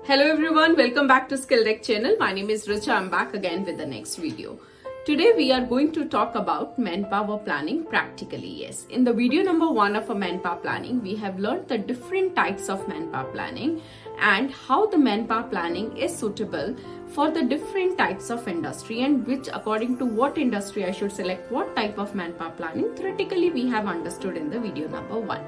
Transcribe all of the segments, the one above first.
Hello everyone, welcome back to SkillDeck channel. My name is Richa. I'm back again with the next video. Today we are going to talk about manpower planning practically. Yes, in the video number 1 of a manpower planning, we have learned the different types of manpower planning and how the manpower planning is suitable for the different types of industry and which according to what industry I should select what type of manpower planning theoretically we have understood in the video number 1.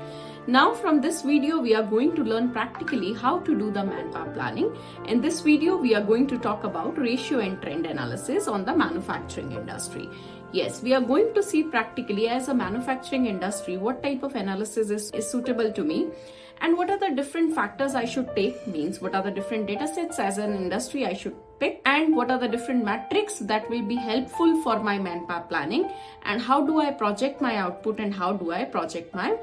Now from this video we are going to learn practically how to do the manpower planning. In this video we are going to talk about ratio and trend analysis on the manufacturing industry. Yes, we are going to see practically as a manufacturing industry what type of analysis is suitable to me and what are the different factors I should take, means what are the different data sets as an industry I should pick, and what are the different metrics that will be helpful for my manpower planning, and how do I project my output and how do I project my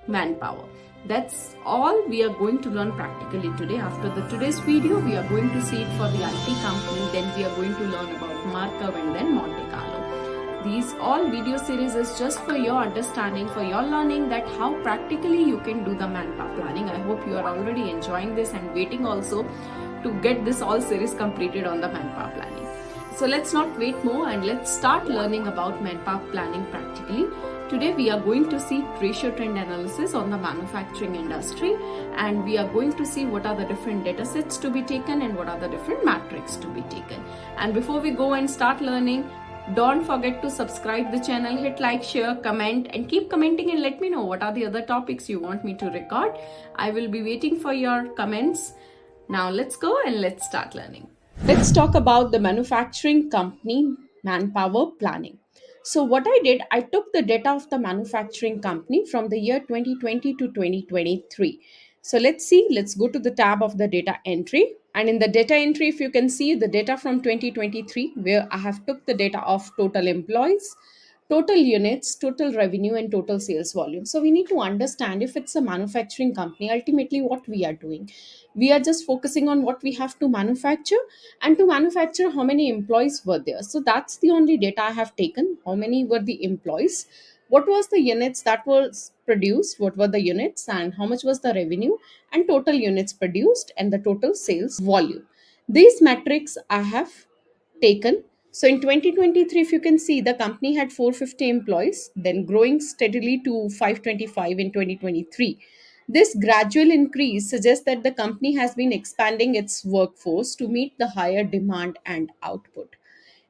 manpower. That's all we are going to learn practically today. After today's video, we are going to see it for the IT company, then we are going to learn about Markov and then Monte Carlo. These all video series is just for your understanding, for your learning that how practically you can do the manpower planning. I hope you are already enjoying this and waiting also to get this all series completed on the manpower planning. So let's not wait more and let's start learning about manpower planning practically. Today we are going to see ratio trend analysis on the manufacturing industry, and we are going to see what are the different data sets to be taken and what are the different metrics to be taken. And before we go and start learning, don't forget to subscribe the channel, hit like, share, comment, and keep commenting and let me know what are the other topics you want me to record. I will be waiting for your comments. Now let's go and let's start learning. Let's talk about the manufacturing company manpower planning. So what I did, I took the data of the manufacturing company from the year 2020 to 2023. So let's go to the tab of the data entry. And in the data entry, if you can see the data from 2023, where I have took the data of total employees, total units, total revenue, and total sales volume. So we need to understand if it's a manufacturing company, ultimately what we are doing. We are just focusing on what we have to manufacture, and to manufacture how many employees were there. So that's the only data I have taken. How many were the employees? What was the units that was produced? What were the units and how much was the revenue and total units produced and the total sales volume? These metrics I have taken. So in 2023, if you can see, the company had 450 employees, then growing steadily to 525 in 2023. This gradual increase suggests that the company has been expanding its workforce to meet the higher demand and output.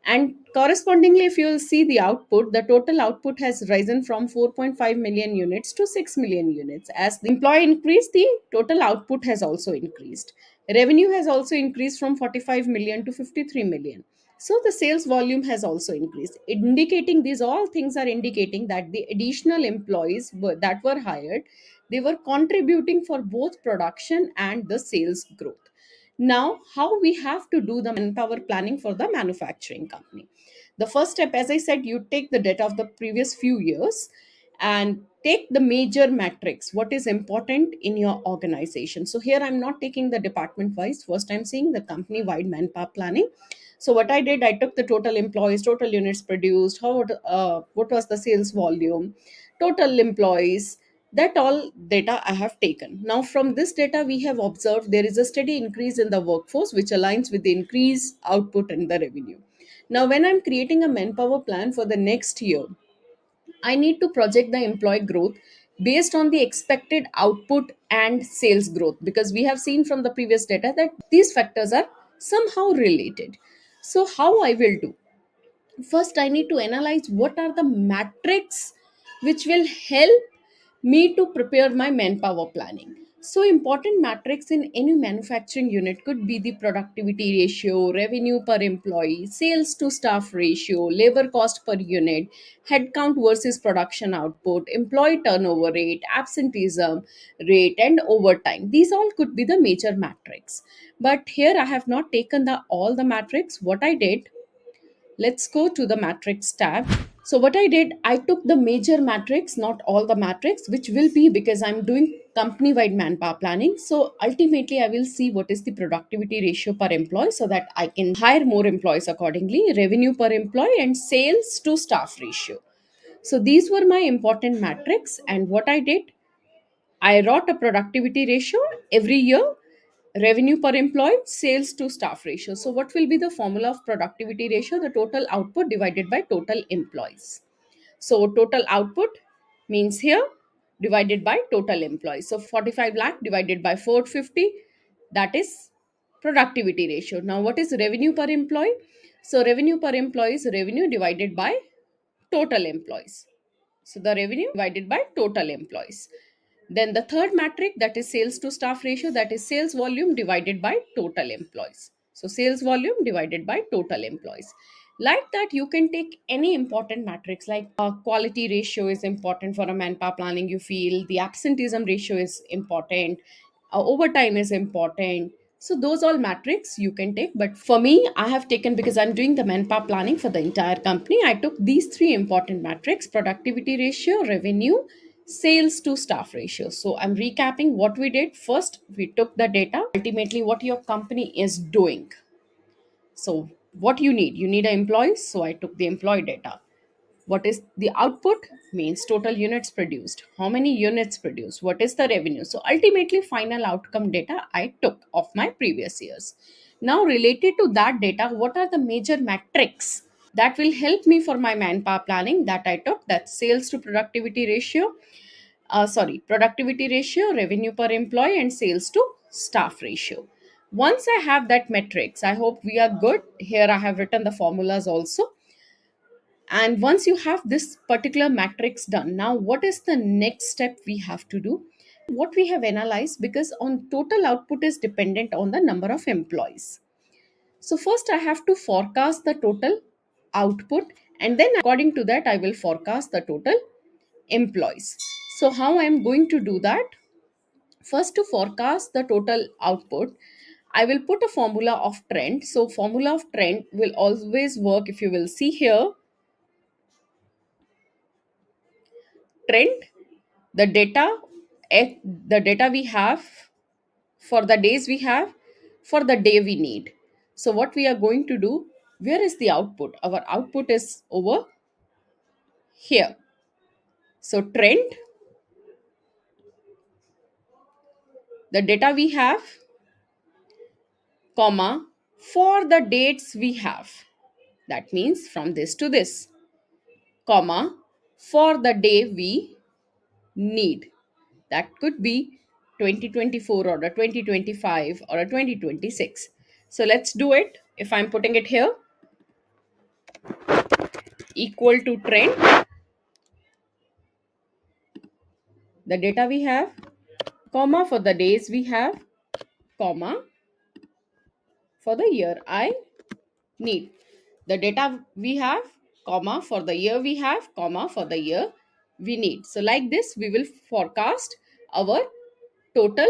And correspondingly, if you will see the output, the total output has risen from 4.5 million units to 6 million units. As the employee increased, the total output has also increased. Revenue has also increased from 45 million to 53 million. So the sales volume has also increased, indicating these all things are indicating that the additional employees that were hired, they were contributing for both production and the sales growth. Now, how we have to do the manpower planning for the manufacturing company? The first step, as I said, you take the data of the previous few years and take the major metrics, what is important in your organization. So here I'm not taking the department wise, first I'm seeing the company wide manpower planning. So what I did, I took the total employees, total units produced, what was the sales volume, total employees, that all data I have taken. Now, from this data, we have observed there is a steady increase in the workforce, which aligns with the increased output and the revenue. Now, when I'm creating a manpower plan for the next year, I need to project the employee growth based on the expected output and sales growth, because we have seen from the previous data that these factors are somehow related. So, how I will do? First, I need to analyze what are the metrics which will help me to prepare my manpower planning. So important metrics in any manufacturing unit could be the productivity ratio, revenue per employee, sales to staff ratio, labor cost per unit, headcount versus production output, employee turnover rate, absenteeism rate, and overtime. These all could be the major metrics, but here I have not taken the all the metrics. What I did, let's go to the matrix tab. So what I did, I took the major matrix, not all the matrix, which will be because I'm doing company wide manpower planning. So ultimately I will see what is the productivity ratio per employee so that I can hire more employees accordingly, revenue per employee, and sales to staff ratio. So these were my important metrics. And what I did, I wrote a productivity ratio every year. revenue per employee, sales to staff ratio. So what will be the formula of productivity ratio? The total output divided by total employees. So total output means here divided by total employees. So 45 lakh divided by 450, that is productivity ratio. Now what is revenue per employee? So revenue per employee is revenue divided by total employees. So the revenue divided by total employees. Then the third metric, that is sales to staff ratio, that is sales volume divided by total employees. So sales volume divided by total employees. Like that, you can take any important metrics like quality ratio is important for a manpower planning. You feel the absenteeism ratio is important, overtime is important. So those all metrics you can take. But for me, I have taken, because I'm doing the manpower planning for the entire company, I took these three important metrics: productivity ratio, revenue, sales to staff ratio. So I'm recapping what we did. First, we took the data, ultimately what your company is doing. So what you need an employee. So I took the employee data. What is the output? Means total units produced. How many units produced? What is the revenue? So ultimately final outcome data I took of my previous years. Now related to that data, what are the major metrics that will help me for my manpower planning that I took? That's sales to productivity ratio, productivity ratio, revenue per employee, and sales to staff ratio. Once I have that metrics, I hope we are good. Here I have written the formulas also. And once you have this particular matrix done, now what is the next step we have to do? What we have analyzed, because on total output is dependent on the number of employees. So first I have to forecast the total output, and then according to that I will forecast the total employees. So how I am going to do that? First, to forecast the total output, I will put a formula of trend. So formula of trend will always work. If you will see here, trend, the data, the data we have for the days we have, for the day we need. So what we are going to do, where is the output? Our output is over here. So trend, the data we have, comma, for the dates we have, that means from this to this, comma, for the day we need. That could be 2024 or a 2025 or a 2026. So let's do it. If I'm putting it here, equal to trend, the data we have, comma, for the days we have, comma, for the year I need. The data we have, comma, for the year we have, comma, for the year we need. So like this, we will forecast our total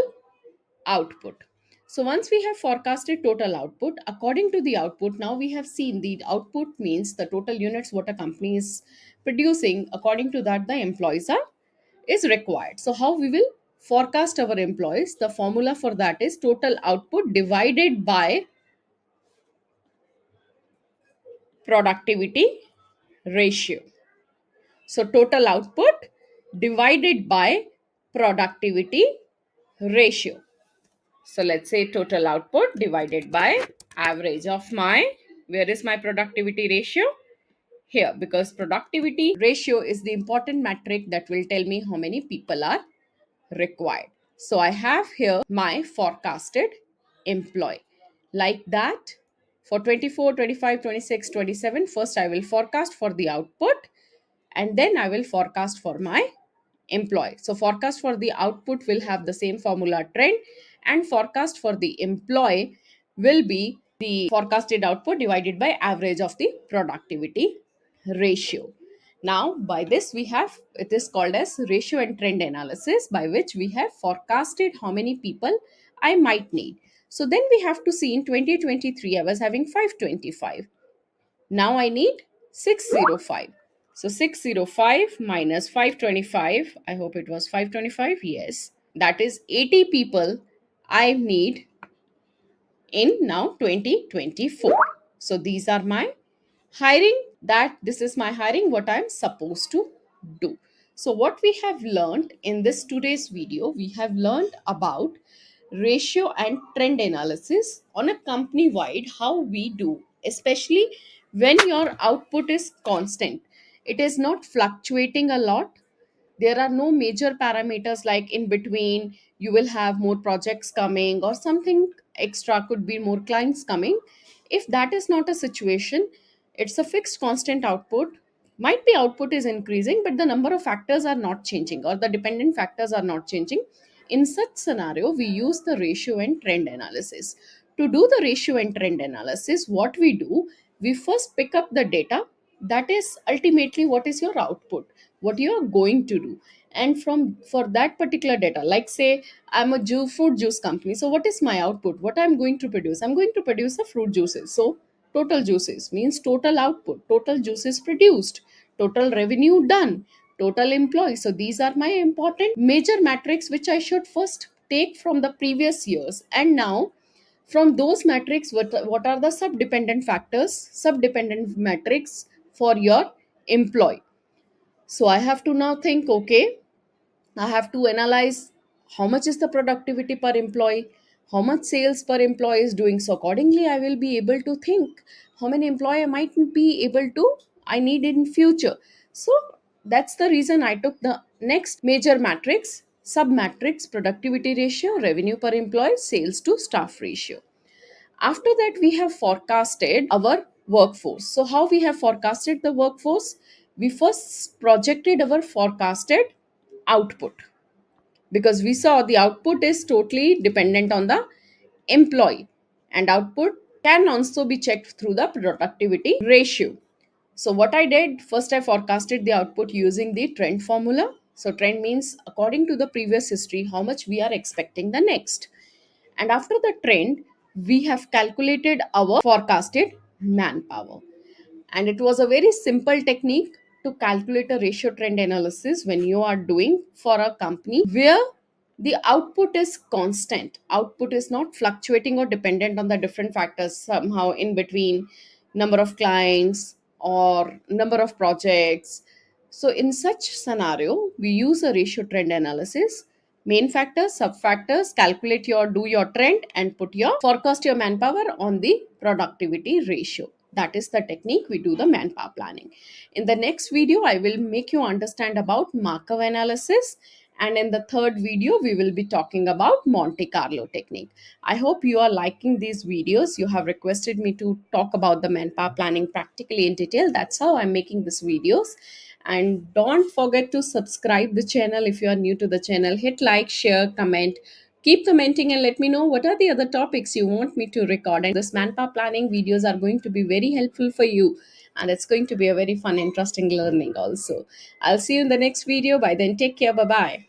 output. So once we have forecasted total output, according to the output, now we have seen the output means the total units what a company is producing. According to that, the employees are is required. So how we will forecast our employees? The formula for that is total output divided by productivity ratio. So total output divided by productivity ratio. So let's say total output divided by average of my, where is my productivity ratio? Here, because productivity ratio is the important metric that will tell me how many people are required. So I have here my forecasted employee. Like that, for 24, 25, 26, 27, first I will forecast for the output, and then I will forecast for my employee. So forecast for the output will have the same formula trend, and forecast for the employee will be the forecasted output divided by average of the productivity ratio. Now by this we have, it is called as ratio and trend analysis, by which we have forecasted how many people I might need. So then we have to see, in 2023 I was having 525. Now I need 605. So 605 minus 525, I hope it was 525, yes. That is 80 people I need in now 2024. So these are my hiring, that this is my hiring, what I'm supposed to do. So what we have learned in this today's video, we have learned about ratio and trend analysis on a company wide, how we do, especially when your output is constant, it is not fluctuating a lot. There are no major parameters like in between you will have more projects coming or something extra, could be more clients coming. If that is not a situation, it's a fixed constant output. Might be output is increasing but the number of factors are not changing or the dependent factors are not changing. In such scenario we use the ratio and trend analysis. To do the ratio and trend analysis, what we do, we first pick up the data, that is ultimately what is your output, what you are going to do. And from for that particular data, like say I'm a fruit juice company, so what is my output, what I'm going to produce, I'm going to produce the fruit juices. So total juices means total output, total juices produced, total revenue done, total employees. So these are my important major metrics which I should first take from the previous years. And now from those metrics, what are the sub-dependent factors, sub-dependent metrics for your employee. So I have to now think, okay, I have to analyze how much is the productivity per employee, how much sales per employee is doing. So accordingly, I will be able to think how many employee I might be able to I need in future. So that's the reason I took the next major matrix, sub matrix, productivity ratio, revenue per employee, sales to staff ratio. After that, we have forecasted our workforce. So how we have forecasted the workforce? We first projected our forecasted output, because we saw the output is totally dependent on the employee, and output can also be checked through the productivity ratio. So what I did, first I forecasted the output using the trend formula. So trend means according to the previous history how much we are expecting the next. And after the trend, we have calculated our forecasted manpower. And it was a very simple technique to calculate a ratio trend analysis when you are doing for a company where the output is constant. Output is not fluctuating or dependent on the different factors somehow in between, number of clients or number of projects. So in such scenario, we use a ratio trend analysis. Main factors, sub factors, calculate your, do your trend and put your forecast your manpower on the productivity ratio. That is the technique we do the manpower planning. In the next video, I will make you understand about Markov analysis. And in the third video, we will be talking about Monte Carlo technique. I hope you are liking these videos. You have requested me to talk about the manpower planning practically in detail. That's how I'm making these videos. And don't forget to subscribe the channel if you are new to the channel. Hit like, share, comment. Keep commenting and let me know what are the other topics you want me to record. And this manpower planning videos are going to be very helpful for you. And it's going to be a very fun, interesting learning also. I'll see you in the next video. By then, take care. Bye bye.